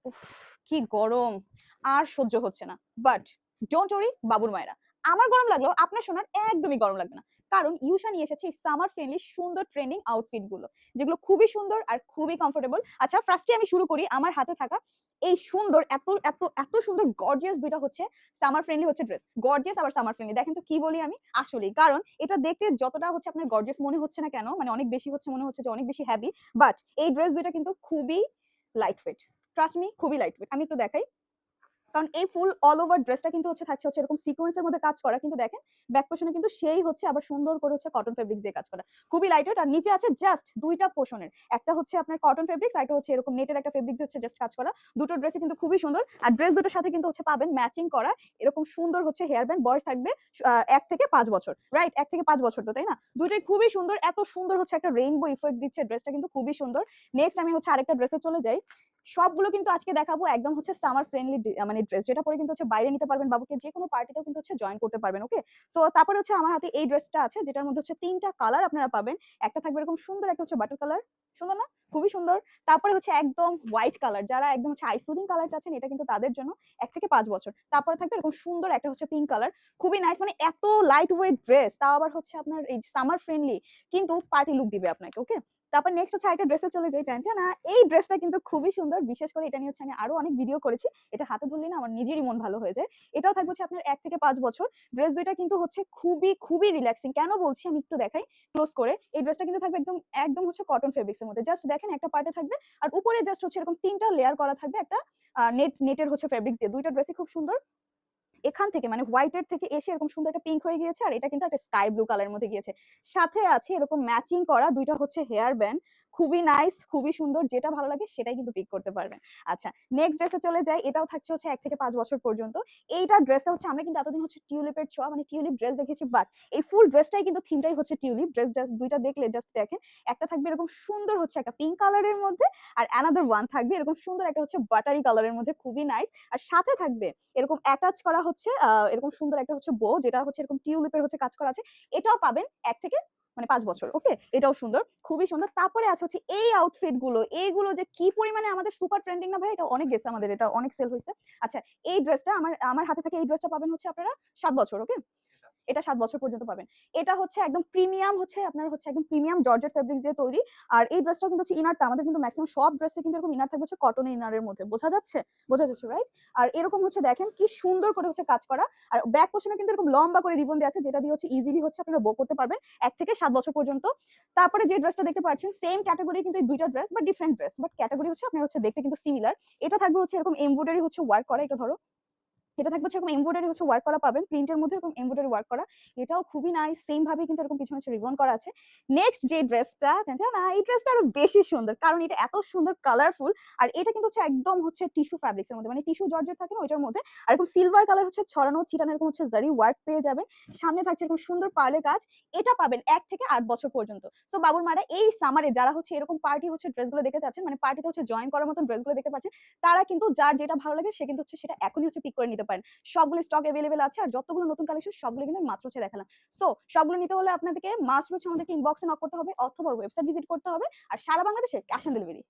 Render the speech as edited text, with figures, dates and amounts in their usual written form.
উফ, কি গরম, আর সহ্য হচ্ছে না। বাট ডোন্ট ওয়ারি বাবুর মায়েরা, আমার গরম লাগলো আপনার শোনার একদমই গরম লাগবে না। কারণ ইউশা নিয়ে এসেছে সামার ফ্রেন্ডলি সুন্দর ট্রেন্ডিং আউটফিট গুলো, যেগুলো খুবই সুন্দর আর খুবই কমফোর্টেবল। আচ্ছা, ফার্স্টে আমি শুরু করি আমার হাতে থাকা এই সুন্দর এত এত এত সুন্দর গর্জিয়াস দুইটা হচ্ছে সামার ফ্রেন্ডলি হচ্ছে ড্রেস। গর্জিয়াস আবার সামার ফ্রেন্ডলি, দেখেন তো কি বলি আমি আসলেই। কারণ এটা দেখতে যতটা হচ্ছে আপনার গর্জিয়াস মনে হচ্ছে না কেন, মানে অনেক বেশি হচ্ছে মনে হচ্ছে যে অনেক বেশি হেভি, বাট এই ড্রেস দুইটা কিন্তু খুবই লাইট ওয়েট। ট্রাস্ট মি, খুবই লাইট ওয়েট। আমি একটু দেখাই, কারণ এই ফুল অল ওভার ড্রেসটা কিন্তু হচ্ছে থাকছে হচ্ছে এরকম সিকোয়েন্সের মধ্যে কাজ করা, কিন্তু দেখেন ব্যাক পোর্শনে কিন্তু সেই হচ্ছে আবার সুন্দর করে হচ্ছে কটন ফেব্রিক্স দিয়ে কাজ করা, খুবই লাইট ওয়েট। আর নিচে আছে জাস্ট দুইটা পোর্শনের, একটা হচ্ছে আপনার কটন ফেব্রিক্স আর একটা হচ্ছে এরকম নেটের একটা ফেব্রিক্স হচ্ছে জাস্ট কাজ করা। দুটো ড্রেসই কিন্তু খুবই সুন্দর। আর ড্রেস দুটোর সাথে কিন্তু হচ্ছে পাবেন ম্যাচিং করা এরকম সুন্দর হচ্ছে হেয়ার ব্যান্ড। বয়স থাকবে 1 থেকে 5 বছর, রাইট? 1 থেকে 5 বছর তো, তাই না? দুটোই খুবই সুন্দর, এত সুন্দর হচ্ছে একটা রেইনবো ইফেক্ট দিচ্ছে ড্রেসটা, কিন্তু খুবই সুন্দর। নেক্সট আমি হচ্ছে আরেকটা ড্রেসে চলে যাই। সবগুলো কিন্তু আজকে দেখাবো একদম হচ্ছে সামার ফ্রেন্ডলি মানে ড্রেস, যেটা পরে কিন্তু হচ্ছে বাইরে নিতে পারবেন, বাবুকে যে কোনো পার্টিতেও কিন্তু হচ্ছে জয়েন করতে পারবেন। ওকে, সো তারপরে হচ্ছে আমার হাতে এই ড্রেসটা আছে, যেটার মধ্যে হচ্ছে 3টা কালার আপনারা পাবেন। একটা থাকবে এরকম সুন্দর, একটা হচ্ছে বাটার কালার, সুন্দর না? খুবই সুন্দর। তারপরে হচ্ছে একদম হোয়াইট কালার, যারা একদম হচ্ছে আইসুদিং কালার চাচ্ছেন, এটা কিন্তু তাদের জন্য 1 থেকে 5 বছর। তারপরে থাকবে এরকম সুন্দর একটা হচ্ছে পিঙ্ক কালার, খুবই নাইস। মানে এত লাইট ওয়েট ড্রেস, তাও আবার হচ্ছে আপনার এই সামার ফ্রেন্ডলি, কিন্তু পার্টি লুক দিবে আপনাকে। ওকে, তারপর নেক্সট হচ্ছে আরেকটা ড্রেসে চলে যাই। না, এই ড্রেসটা কিন্তু খুবই সুন্দর, বিশেষ করে এটা নিয়ে হচ্ছে আমি আরো অনেক ভিডিও করেছি। এটা হাতে ধরলে না আমার নিজেরই মন ভালো হয়ে যায়। এটাও থাকবে হচ্ছে আপনার 1 থেকে 5 বছর। ড্রেস দুইটা কিন্তু হচ্ছে খুবই খুবই রিল্যাক্সিং। কেন বলছি আমি একটু দেখাই ক্লোজ করে। এই ড্রেসটা কিন্তু থাকবে একদম একদম হচ্ছে কটন ফেব্রিক্স এর মধ্যে। জাস্ট দেখেন একটা পার্টে থাকবে, আর উপরে জাস্ট হচ্ছে এরকম 3টা লেয়ার করা থাকবে একটা নেটের হচ্ছে ফেব্রিক্স দিয়ে। দুইটা ড্রেসই খুব সুন্দর। এখান থেকে মানে হোয়াইটের থেকে এসে এরকম সুন্দর একটা পিঙ্ক হয়ে গিয়েছে, আর এটা কিন্তু একটা স্কাই ব্লু কালারের মধ্যে গিয়েছে। সাথে আছে এরকম ম্যাচিং করা দুইটা হচ্ছে হেয়ার ব্যান্ড, খুবই নাইস, খুবই সুন্দর। যেটা ভালো লাগে সেটাই কিন্তু পিক করতে পারবেন। আচ্ছা, নেক্সট ড্রেসে চলে যাই। এটাও থাকছে হচ্ছে 1 থেকে 5 বছর পর্যন্ত। এইটা ড্রেসটা হচ্ছে আমরা কিন্তু এতদিন হচ্ছে টিউলিপের ছোঁয়া মানে টিউলিপ ড্রেস দেখেছি, বাট এই ফুল ড্রেসটাই কিন্তু থিমটাই হচ্ছে টিউলিপ ড্রেস। জাস্ট দুইটা দেখলে জাস্ট দেখেন, একটা থাকবে এরকম সুন্দর হচ্ছে একটা পিঙ্ক কালারের মধ্যে, আর অ্যানাদার ওয়ান থাকবে এরকম সুন্দর একটা হচ্ছে বাটারি কালারের মধ্যে, খুবই নাইস। আর সাথে থাকবে এরকম অ্যাটাচ করা হচ্ছে এরকম সুন্দর একটা হচ্ছে বো, যেটা হচ্ছে এরকম টিউলিপের হচ্ছে কাজ করা আছে। এটাও পাবেন 1 থেকে 5 বছর। ওকে, এটাও সুন্দর, খুবই সুন্দর। তারপরে আছে হচ্ছে এই আউটফিট গুলো, এইগুলো যে কি পরিমাণে আমাদের সুপার ট্রেন্ডিং না ভাই, এটা অনেক গেছে আমাদের, এটা অনেক সেল হয়েছে। আচ্ছা, এই ড্রেসটা আমার আমার হাতে থেকে এই ড্রেসটা পাবেন হচ্ছে আপনারা 7 বছর। ওকে, এটা 7 বছর পর্যন্ত পাবেন। এটা হচ্ছে একদম প্রিমিয়াম হচ্ছে আপনার হচ্ছে একদম প্রিমিয়াম জর্জেট ফেব্রিক্স দিয়ে তৈরি। আর এই ড্রেসটা কিন্তু হচ্ছে ইনারটা আমাদের কিন্তু ম্যাক্সিমাম সব ড্রেসে কিন্তু এরকম ইনার থাকবে হচ্ছে কটন ইনারের মধ্যে, বোঝা যাচ্ছে? বোঝা যাচ্ছে, রাইট? আর এরকম হচ্ছে দেখেন কি সুন্দর করে হচ্ছে কাজ করা। আর ব্যাক পোর্শনে কিন্তু এরকম লম্বা করে রিবন দেওয়া আছে, যেটা দিয়ে হচ্ছে ইজিলি হচ্ছে আপনারা বো করতে পারবেন 1 থেকে 7 বছর পর্যন্ত। তারপরে যে ড্রেসটা দেখতে পাচ্ছেন সেম ক্যাটাগরি কিন্তু এই দুইটা dress, but different dress, but category হচ্ছে আপনার হচ্ছে দেখতে কিন্তু সিমিলার। এটা থাকবে হচ্ছে এরকম এমব্রয়ডারি হচ্ছে ওয়ার্ক করা, এটা ধরো, এটা থাকবে হচ্ছে এরকম এমব্রয়ডারি হচ্ছে ওয়ার্ক করা পাবেন, প্রিন্টের মধ্যে এরকম এমব্রয়ডারি ওয়ার্ক করা। এটাও খুবই নাইস, সেম ভাবে কিন্তু এরকম পিছনে হচ্ছে রিবন করা আছে। নেক্সট যে ড্রেসটা, না এই ড্রেসটা আরো বেশি সুন্দর, কারণ এটা এত সুন্দর কালারফুল। আর এটা কিন্তু হচ্ছে একদম হচ্ছে টিস্যু ফ্যাব্রিক্স এর মধ্যে, মানে টিস্যু জর্জেট থাকে না ওইটার মধ্যে। আর এরকম সিলভার কালার হচ্ছে ছড়ানো ছিটানো এরকম হচ্ছে জারি ওয়ার্ক পেয়ে যাবেন। সামনে থাকছে এরকম সুন্দর পার্লের কাজ। এটা পাবেন 1 থেকে 8 বছর পর্যন্ত। সো বাবুর মারা এই সামারে যারা হচ্ছে এরকম পার্টি হচ্ছে ড্রেসগুলো দেখতে চাচ্ছেন, মানে পার্টিতে হচ্ছে জয়েন করার মতন ড্রেসগুলো দেখতে পাচ্ছেন, তারা কিন্তু যার যেটা ভালো লাগে সে কিন্তু হচ্ছে সেটা এখনই হচ্ছে পিক করে নিতে পারেন। সবগুলো স্টক अवेलेबल আছে। আর যতগুলো নতুন কালেকশন সবগুলো কিন্তু আমি মাত্র হচ্ছে দেখালাম। সো সবগুলো নিতে হলে আপনাদেরকে মাস্ট হচ্ছে আমাদেরকে ইনবক্সে নক করতে হবে অথবা ওয়েবসাইট ভিজিট করতে হবে। আর সারা বাংলাদেশে ক্যাশ অন ডেলিভারি।